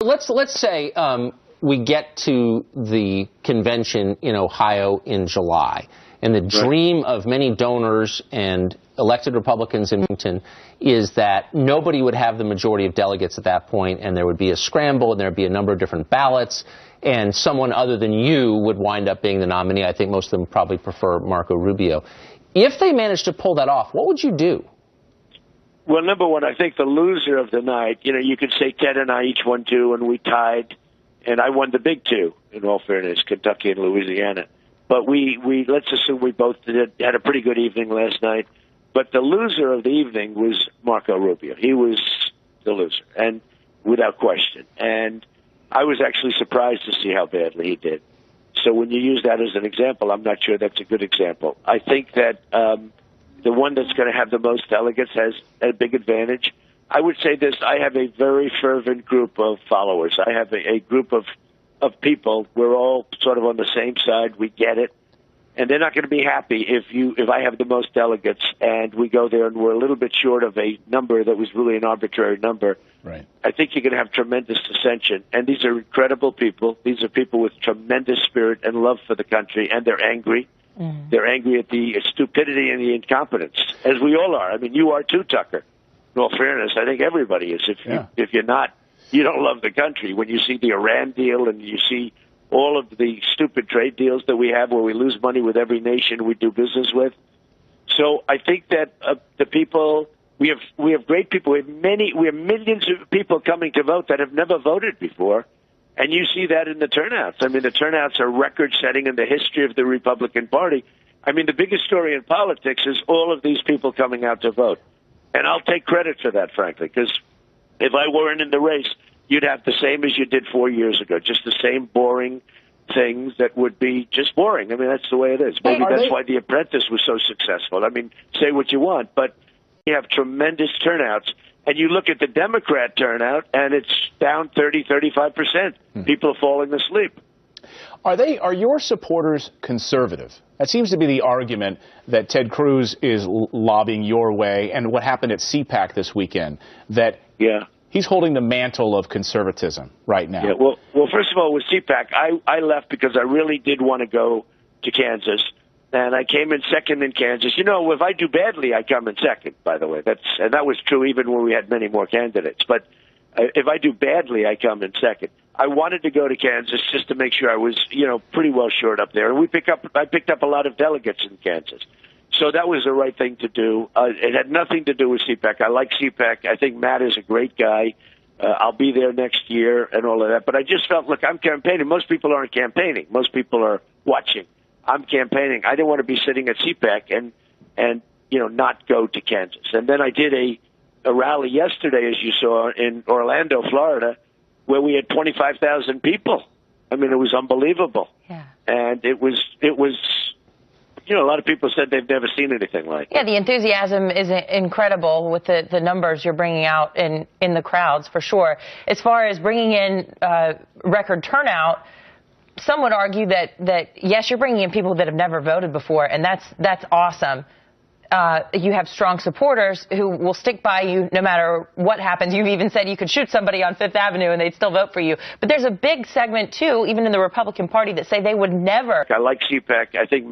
Let's say we get to the convention in Ohio in July, and the dream of many donors and elected Republicans in Washington is that nobody would have the majority of delegates at that point, and there would be a scramble, and there would be a number of different ballots, and someone other than you would wind up being the nominee. I think most of them probably prefer Marco Rubio. If they managed to pull that off, what would you do? Well, number one, I think the loser of the night, you could say Ted and I each won 2, and we tied, and I won the big 2, in all fairness, Kentucky and Louisiana. But we let's assume we both had a pretty good evening last night. But the loser of the evening was Marco Rubio. He was the loser, and without question. And I was actually surprised to see how badly he did. So when you use that as an example, I'm not sure that's a good example. I think that the one that's going to have the most delegates has a big advantage. I would say this: I have a very fervent group of followers. I have a group of people. We're all sort of on the same side. We get it. And they're not going to be happy if I have the most delegates and we go there and we're a little bit short of a number that was really an arbitrary number. Right. I think you're going to have tremendous dissension. And these are incredible people. These are people with tremendous spirit and love for the country, and they're angry. Mm. They're angry at the stupidity and the incompetence, as we all are. I mean, you are too, Tucker. In all fairness, I think everybody is. If you're not, you don't love the country. When you see the Iran deal and you see all of the stupid trade deals that we have where we lose money with every nation we do business with. So I think that the people, we have great people. We have millions of people coming to vote that have never voted before. And you see that in the turnouts. I mean, the turnouts are record-setting in the history of the Republican Party. I mean, the biggest story in politics is all of these people coming out to vote. And I'll take credit for that, frankly, because if I weren't in the race, you'd have the same as you did 4 years ago, just the same boring things that would be just boring. I mean, that's the way it is. Maybe that's why The Apprentice was so successful. I mean, say what you want, but you have tremendous turnouts. And you look at the Democrat turnout, and it's down 35%. People are falling asleep. Are your supporters conservative? That seems to be the argument that Ted Cruz is lobbying your way, and what happened at CPAC this weekend, that he's holding the mantle of conservatism right now. Yeah, well, first of all, with CPAC, I left because I really did want to go to Kansas, and I came in second in Kansas. If I do badly, I come in second, by the way. And that was true even when we had many more candidates. But if I do badly, I come in second. I wanted to go to Kansas just to make sure I was, pretty well shored up there. And I picked up a lot of delegates in Kansas. So that was the right thing to do. It had nothing to do with CPAC. I like CPAC. I think Matt is a great guy. I'll be there next year and all of that. But I just felt, look, I'm campaigning. Most people aren't campaigning. Most people are watching. I'm campaigning. I didn't want to be sitting at CPAC and not go to Kansas. And then I did a rally yesterday, as you saw, in Orlando, Florida, where we had 25,000 people. I mean, it was unbelievable. Yeah. And it was. A lot of people said they've never seen anything like it. Yeah, the enthusiasm is incredible with the numbers you're bringing out in the crowds, for sure. As far as bringing in record turnout, some would argue that yes, you're bringing in people that have never voted before, and that's awesome. You have strong supporters who will stick by you no matter what happens. You've even said you could shoot somebody on Fifth Avenue and they'd still vote for you. But there's a big segment, too, even in the Republican Party, that say they would never. I like CPAC. I think